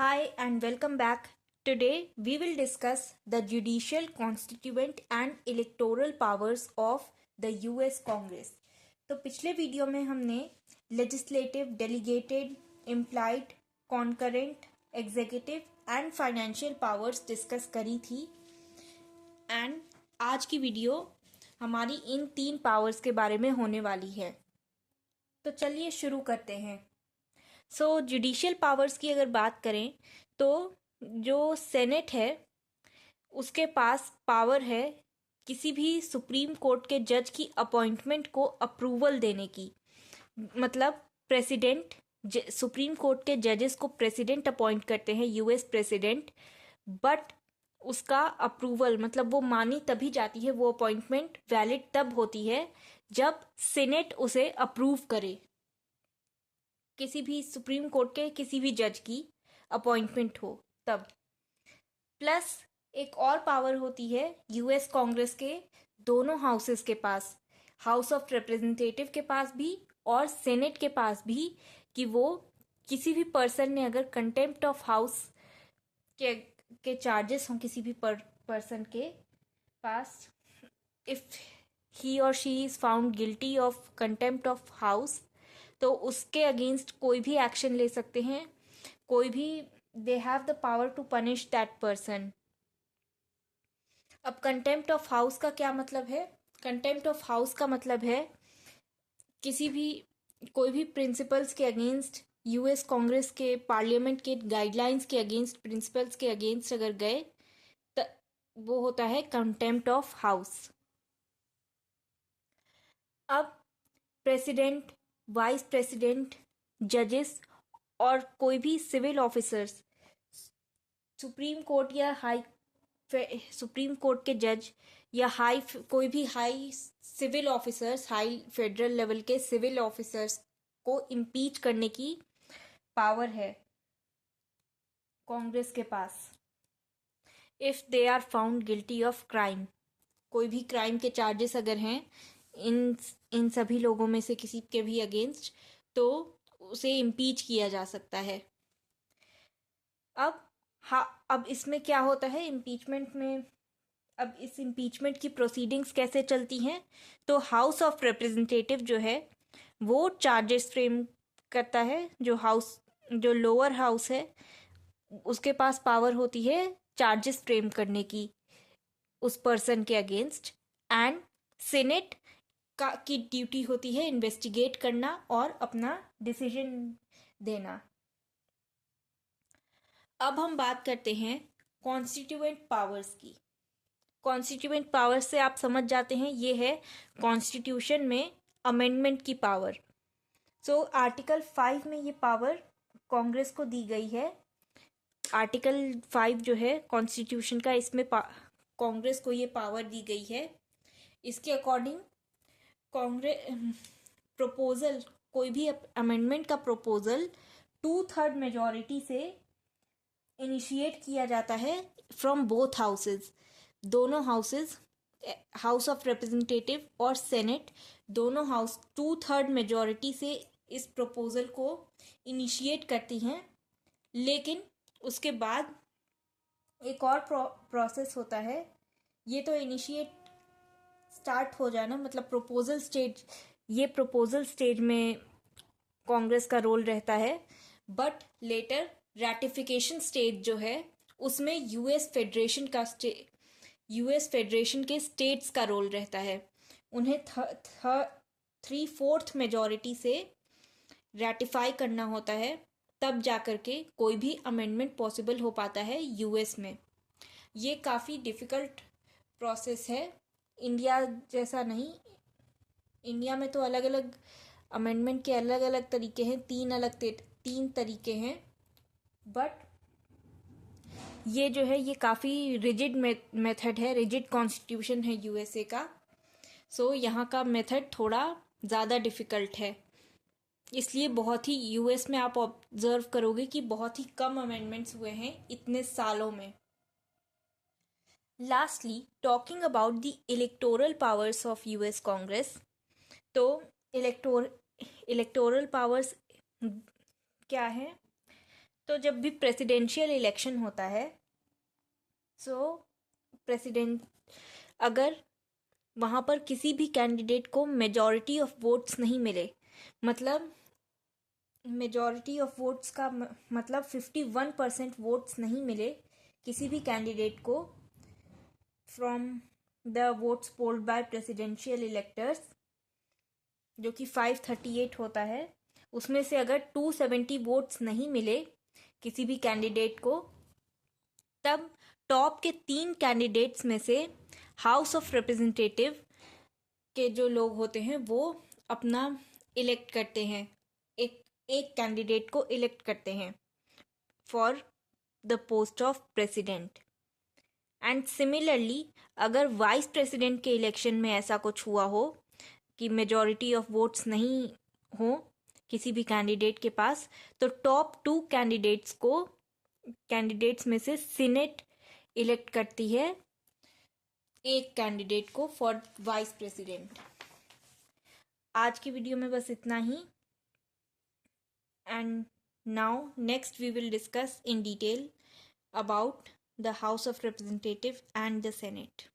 Hi and welcome back. Today we will discuss the judicial, constituent and electoral powers of the US Congress. तो पिछले video में हमने legislative, delegated, implied, concurrent, executive and financial powers discuss करी थी and आज की video हमारी इन तीन पावर्स के बारे में होने वाली है। तो चलिए शुरू करते हैं। जुडिशियल पावर्स की अगर बात करें तो जो सेनेट है उसके पास पावर है किसी भी सुप्रीम कोर्ट के जज की अपॉइंटमेंट को अप्रूवल देने की। मतलब प्रेसिडेंट, सुप्रीम कोर्ट के जजेस को प्रेसिडेंट अपॉइंट करते हैं, यूएस प्रेसिडेंट, बट उसका अप्रूवल मतलब वो मानी तभी जाती है, वो अपॉइंटमेंट वैलिड तब होती है जब सेनेट उसे अप्रूव करे। किसी भी सुप्रीम कोर्ट के किसी भी जज की अपॉइंटमेंट हो तब। प्लस एक और पावर होती है यूएस कांग्रेस के दोनों हाउसेस के पास, हाउस ऑफ रिप्रेजेंटेटिव के पास भी और सेनेट के पास भी, कि वो किसी भी पर्सन ने अगर कंटेम्प्ट ऑफ हाउस के चार्जेस हों किसी भी पर्सन के पास, इफ ही और she is found guilty of contempt of house, तो उसके अगेंस्ट कोई भी एक्शन ले सकते हैं, कोई भी, they have the power to punish that person. अब कंटेम्प्ट ऑफ हाउस का क्या मतलब है? कंटेम्प्ट ऑफ हाउस का मतलब है किसी भी, कोई भी प्रिंसिपल्स के अगेंस्ट, यूएस कांग्रेस के पार्लियामेंट के गाइडलाइंस के अगेंस्ट, प्रिंसिपल्स के अगेंस्ट अगर गए तो वो होता है कंटेम्प्ट ऑफ हाउस। अब प्रेसिडेंट, वाइस प्रेसिडेंट, जजेस और कोई भी सिविल ऑफिसर्स, सुप्रीम कोर्ट या सुप्रीम कोर्ट के जज या कोई भी high civil officers, high federal level के सिविल ऑफिसर्स को इम्पीच करने की पावर है कांग्रेस के पास, if they are found guilty of crime. कोई भी क्राइम के चार्जेस अगर हैं इन सभी लोगों में से किसी के भी अगेंस्ट, तो उसे इम्पीच किया जा सकता है। अब इसमें क्या होता है इम्पीचमेंट में? अब इस इम्पीचमेंट की प्रोसीडिंग्स कैसे चलती हैं? तो हाउस ऑफ रिप्रेजेंटेटिव जो है वो चार्जेस फ्रेम करता है। जो लोअर हाउस है उसके पास पावर होती है चार्जेस फ्रेम करने की उस पर्सन के अगेंस्ट, एंड सेनेट की ड्यूटी होती है इन्वेस्टिगेट करना और अपना डिसीजन देना। अब हम बात करते हैं कॉन्स्टिट्यूएंट पावर्स की। कॉन्स्टिट्यूएंट पावर्स से आप समझ जाते हैं ये है कॉन्स्टिट्यूशन में अमेंडमेंट की पावर। आर्टिकल 5 में ये पावर कांग्रेस को दी गई है। आर्टिकल 5 जो है कॉन्स्टिट्यूशन का, इसमें कांग्रेस को ये पावर दी गई है। इसके अकॉर्डिंग कांग्रेस प्रपोजल, कोई भी अमेंडमेंट का प्रपोजल 2/3 मेजॉरिटी से इनिशिएट किया जाता है फ्रॉम बोथ हाउसेज। दोनों हाउसेज, हाउस ऑफ रिप्रेजेंटेटिव और सेनेट, दोनों हाउस 2/3 मेजॉरिटी से इस प्रपोजल को इनिशिएट करती हैं। लेकिन उसके बाद एक और प्रोसेस होता है। ये तो इनिशिएट स्टार्ट हो जाना मतलब प्रपोजल स्टेज, ये प्रपोजल स्टेज में कांग्रेस का रोल रहता है, बट लेटर रैटिफिकेशन स्टेज जो है उसमें यूएस फेडरेशन के स्टेट्स का रोल रहता है। उन्हें 3/4 मेजॉरिटी से रैटिफाई करना होता है, तब जाकर के कोई भी अमेंडमेंट पॉसिबल हो पाता है यूएस में। ये काफ़ी डिफ़िकल्ट प्रोसेस है, इंडिया जैसा नहीं। इंडिया में तो अलग अलग अमेंडमेंट के अलग अलग तरीके हैं, 3 तरीके हैं, बट ये जो है ये काफ़ी रिजिड मेथड है, रिजिड कॉन्स्टिट्यूशन है यूएसए का। यहाँ का मेथड थोड़ा ज़्यादा डिफ़िकल्ट है, इसलिए बहुत ही यूएस में आप ऑब्जर्व करोगे कि बहुत ही कम अमेंडमेंट्स हुए हैं इतने सालों में। Lastly, talking about the electoral powers of US Congress, तो इलेक्टोरल पावर्स क्या है? तो जब भी प्रेसिडेंशियल इलेक्शन होता है, सो प्रेसिडेंट अगर वहाँ पर किसी भी कैंडिडेट को मेजॉरिटी ऑफ वोट्स नहीं मिले, मतलब मेजॉरिटी ऑफ वोट्स का मतलब 51% वोट्स नहीं मिले किसी भी कैंडिडेट को from the votes polled by presidential electors, जो कि 538 होता है, उसमें से अगर 270 वोट्स नहीं मिले किसी भी कैंडिडेट को, तब टॉप के 3 कैंडिडेट्स में से हाउस ऑफ रिप्रेजेंटेटिव के जो लोग होते हैं वो अपना इलेक्ट करते हैं, एक कैंडिडेट को इलेक्ट करते हैं for the post of president. And similarly अगर वाइस प्रेसिडेंट के इलेक्शन में ऐसा कुछ हुआ हो कि मेजॉरिटी ऑफ वोट्स नहीं हो किसी भी कैंडिडेट के पास, तो टॉप 2 कैंडिडेट्स में से सीनेट इलेक्ट करती है एक कैंडिडेट को फॉर वाइस प्रेसिडेंट। आज की वीडियो में बस इतना ही, and now next we will discuss in detail about the House of Representative and the Senate.